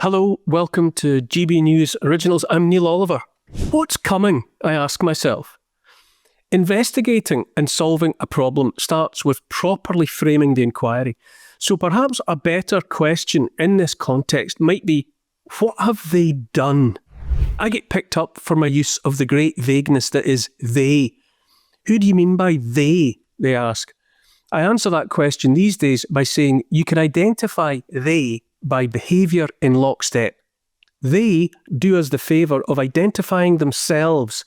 Hello, welcome to GB News Originals. I'm Neil Oliver. What's coming, I ask myself. Investigating and solving a problem starts with properly framing the inquiry. So perhaps a better question in this context might be, what have they done? I get picked up for my use of the great vagueness that is they. Who do you mean by they ask. I answer that question these days by saying you can identify they by behaviour in lockstep. They do us the favour of identifying themselves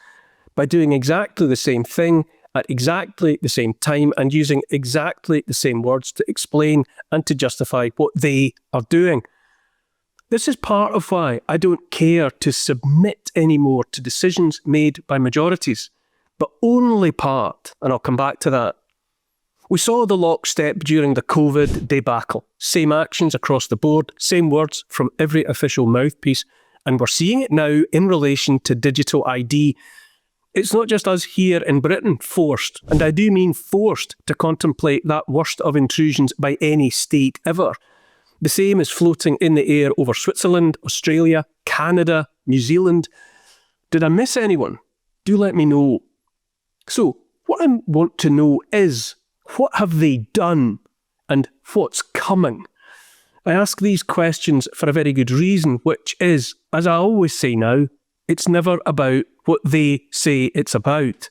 by doing exactly the same thing at exactly the same time and using exactly the same words to explain and to justify what they are doing. This is part of why I don't care to submit anymore to decisions made by majorities, but only part, and I'll come back to that. We saw the lockstep during the COVID debacle. Same actions across the board, same words from every official mouthpiece, and we're seeing it now in relation to digital ID. It's not just us here in Britain forced, and I do mean forced, to contemplate that worst of intrusions by any state ever. The same is floating in the air over Switzerland, Australia, Canada, New Zealand. Did I miss anyone? Do let me know. So, what I want to know is, what have they done and what's coming? I ask these questions for a very good reason, which is, as I always say now, it's never about what they say it's about.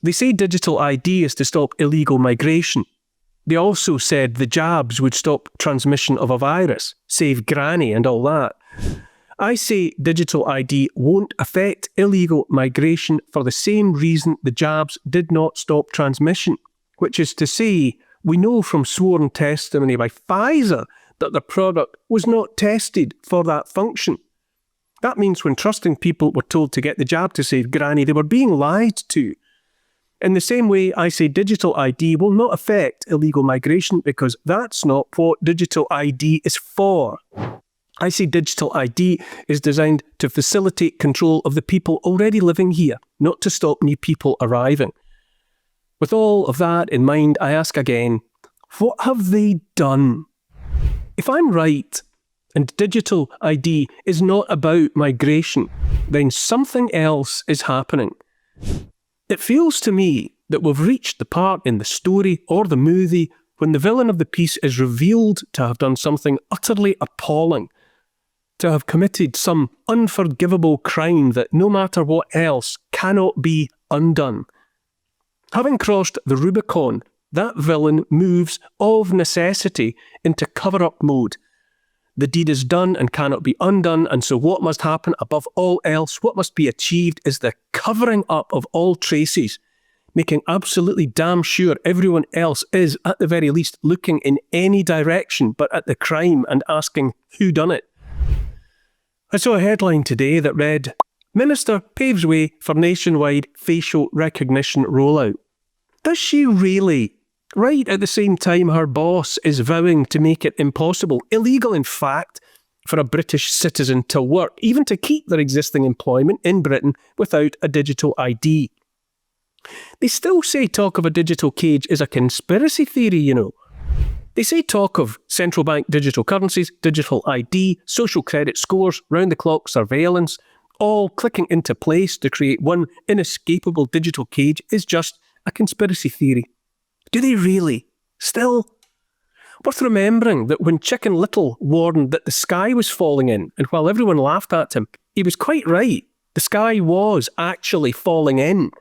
They say digital ID is to stop illegal migration. They also said the jabs would stop transmission of a virus, save granny and all that. I say digital ID won't affect illegal migration for the same reason the jabs did not stop transmission, which is to say, we know from sworn testimony by Pfizer that the product was not tested for that function. That means when trusting people were told to get the jab to save granny, they were being lied to. In the same way, I say digital ID will not affect illegal migration because that's not what digital ID is for. I say digital ID is designed to facilitate control of the people already living here, not to stop new people arriving. With all of that in mind, I ask again, what have they done? If I'm right, and digital ID is not about migration, then something else is happening. It feels to me that we've reached the part in the story or the movie when the villain of the piece is revealed to have done something utterly appalling, to have committed some unforgivable crime that no matter what else cannot be undone. Having crossed the Rubicon, that villain moves of necessity into cover-up mode. The deed is done and cannot be undone, and so what must happen above all else, what must be achieved, is the covering up of all traces, making absolutely damn sure everyone else is, at the very least, looking in any direction but at the crime and asking who done it. I saw a headline today that read, Minister paves way for nationwide facial recognition rollout. Does she really? Right at the same time her boss is vowing to make it impossible, illegal in fact, for a British citizen to work, even to keep their existing employment in Britain without a digital ID. They still say talk of a digital cage is a conspiracy theory, you know. They say talk of central bank digital currencies, digital ID, social credit scores, round-the-clock surveillance, all clicking into place to create one inescapable digital cage is just a conspiracy theory. Do they really? Still? Worth remembering that when Chicken Little warned that the sky was falling in, and while everyone laughed at him, he was quite right. The sky was actually falling in.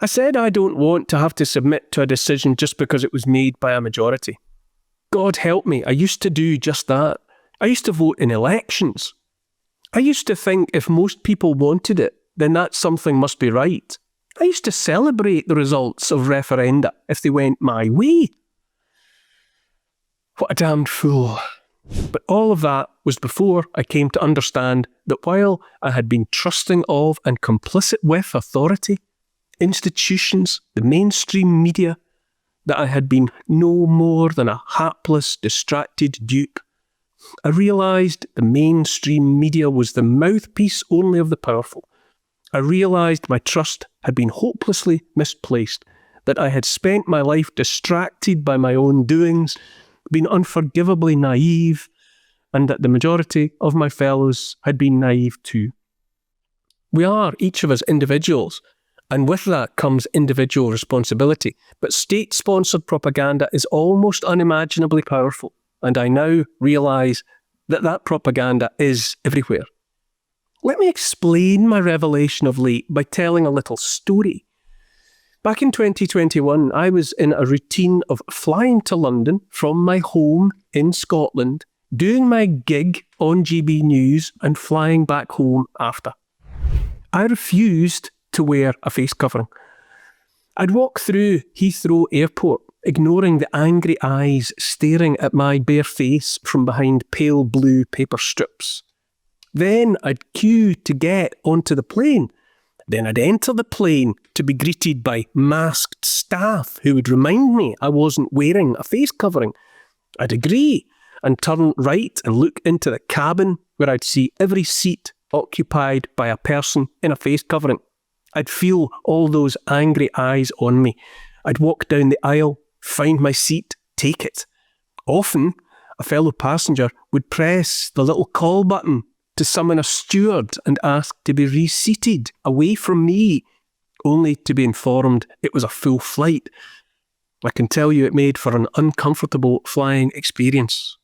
I said I don't want to have to submit to a decision just because it was made by a majority. God help me, I used to do just that. I used to vote in elections. I used to think if most people wanted it, then that something must be right. I used to celebrate the results of referenda if they went my way. What a damned fool. But all of that was before I came to understand that while I had been trusting of and complicit with authority, institutions, the mainstream media, that I had been no more than a hapless, distracted dupe. I realised the mainstream media was the mouthpiece only of the powerful. I realised my trust had been hopelessly misplaced, that I had spent my life distracted by my own doings, been unforgivably naive, and that the majority of my fellows had been naive too. We are, each of us, individuals, and with that comes individual responsibility. But state-sponsored propaganda is almost unimaginably powerful, and I now realise that that propaganda is everywhere. Let me explain my revelation of late by telling a little story. Back in 2021, I was in a routine of flying to London from my home in Scotland, doing my gig on GB News and flying back home after. I refused to wear a face covering. I'd walk through Heathrow Airport, ignoring the angry eyes staring at my bare face from behind pale blue paper strips. Then I'd queue to get onto the plane. Then I'd enter the plane to be greeted by masked staff who would remind me I wasn't wearing a face covering. I'd agree and turn right and look into the cabin where I'd see every seat occupied by a person in a face covering. I'd feel all those angry eyes on me. I'd walk down the aisle, find my seat, take it. Often, a fellow passenger would press the little call button to summon a steward and ask to be reseated away from me, only to be informed it was a full flight. I can tell you it made for an uncomfortable flying experience.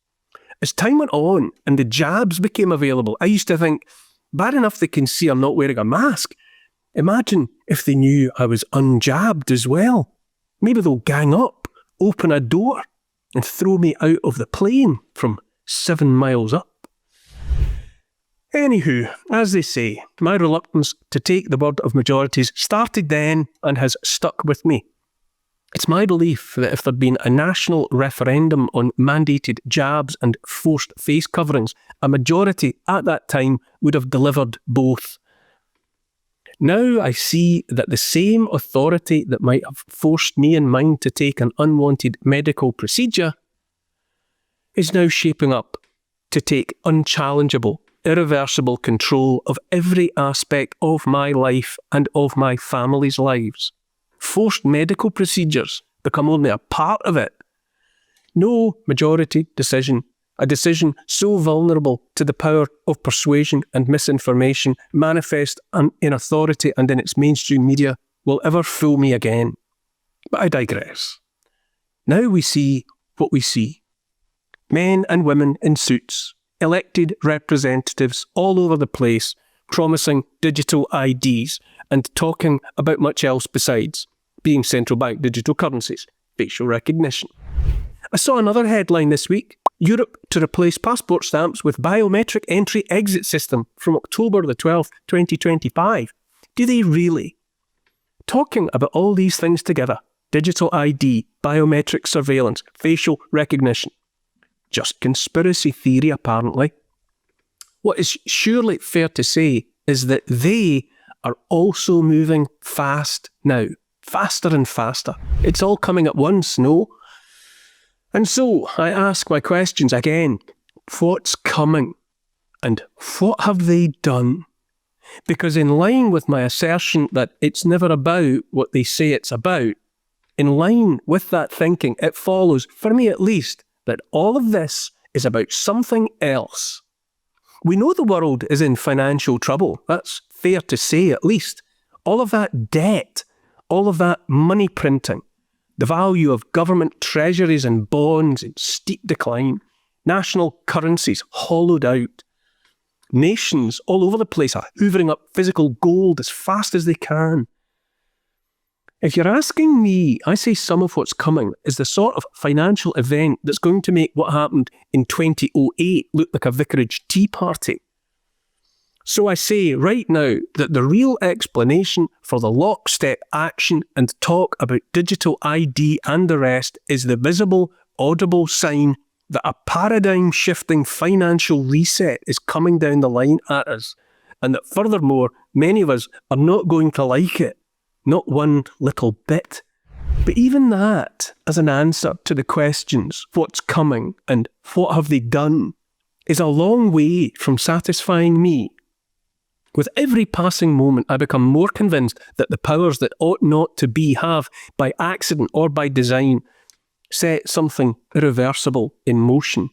As time went on and the jabs became available, I used to think, bad enough they can see I'm not wearing a mask. Imagine if they knew I was unjabbed as well. Maybe they'll gang up, open a door, and throw me out of the plane from 7 miles up. Anywho, as they say, my reluctance to take the word of majorities started then and has stuck with me. It's my belief that if there'd been a national referendum on mandated jabs and forced face coverings, a majority at that time would have delivered both. Now I see that the same authority that might have forced me and mine to take an unwanted medical procedure is now shaping up to take unchallengeable, irreversible control of every aspect of my life and of my family's lives. Forced medical procedures become only a part of it. No majority decision, a decision so vulnerable to the power of persuasion and misinformation manifest in authority and in its mainstream media, will ever fool me again. But I digress. Now we see what we see. Men and women in suits, elected representatives all over the place, promising digital IDs and talking about much else besides, being central bank digital currencies, facial recognition. I saw another headline this week, Europe to replace passport stamps with biometric entry-exit system from October the 12th, 2025. Do they really? Talking about all these things together, digital ID, biometric surveillance, facial recognition. Just conspiracy theory, apparently. What is surely fair to say is that they are also moving fast now. Faster and faster. It's all coming at once, no? And so I ask my questions again. What's coming? And what have they done? Because in line with my assertion that it's never about what they say it's about, in line with that thinking, it follows, for me at least, that all of this is about something else. We know the world is in financial trouble. That's fair to say, at least. All of that debt, all of that money printing, the value of government treasuries and bonds in steep decline, national currencies hollowed out. Nations all over the place are hoovering up physical gold as fast as they can. If you're asking me, I say some of what's coming is the sort of financial event that's going to make what happened in 2008 look like a vicarage tea party. So I say right now that the real explanation for the lockstep action and talk about digital ID and the rest is the visible, audible sign that a paradigm-shifting financial reset is coming down the line at us, and that furthermore, many of us are not going to like it. Not one little bit. But even that, as an answer to the questions, what's coming and what have they done, is a long way from satisfying me. With every passing moment, I become more convinced that the powers that ought not to be have, by accident or by design, set something irreversible in motion.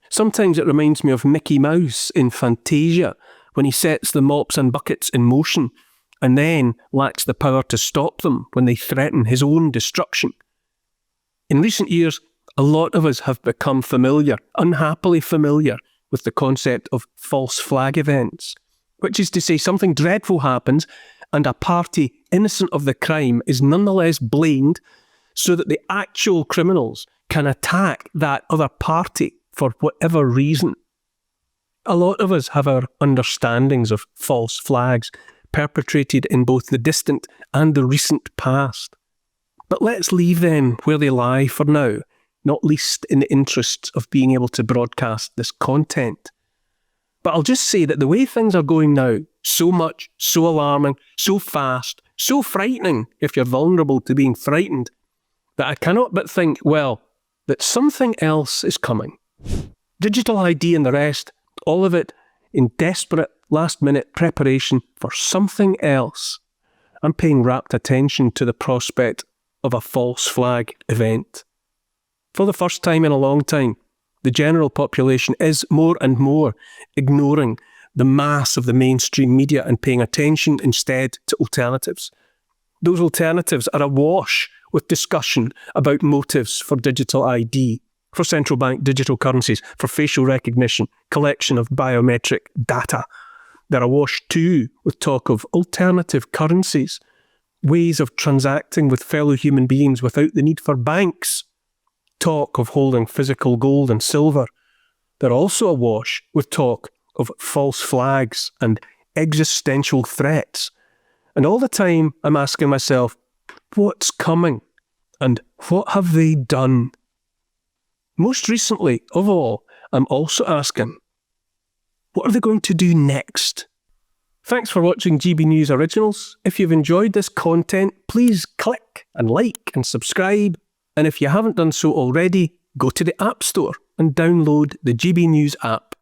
Sometimes it reminds me of Mickey Mouse in Fantasia when he sets the mops and buckets in motion and then lacks the power to stop them when they threaten his own destruction. In recent years, a lot of us have become familiar, unhappily familiar, with the concept of false flag events, which is to say something dreadful happens and a party innocent of the crime is nonetheless blamed so that the actual criminals can attack that other party for whatever reason. A lot of us have our understandings of false flags perpetrated in both the distant and the recent past. But let's leave them where they lie for now, not least in the interests of being able to broadcast this content. But I'll just say that the way things are going now, so much, so alarming, so fast, so frightening if you're vulnerable to being frightened, that I cannot but think, well, that something else is coming. Digital ID and the rest, all of it in desperate last-minute preparation for something else. I'm paying rapt attention to the prospect of a false flag event. For the first time in a long time, the general population is more and more ignoring the mass of the mainstream media and paying attention instead to alternatives. Those alternatives are awash with discussion about motives for digital ID, for central bank digital currencies, for facial recognition, collection of biometric data. They're awash too with talk of alternative currencies, ways of transacting with fellow human beings without the need for banks. Talk of holding physical gold and silver. They're also awash with talk of false flags and existential threats. And all the time I'm asking myself, what's coming? And what have they done? Most recently of all, I'm also asking, what are they going to do next? Thanks for watching GB News Originals. If you've enjoyed this content, please click and like and subscribe. And if you haven't done so already, go to the App Store and download the GB News app.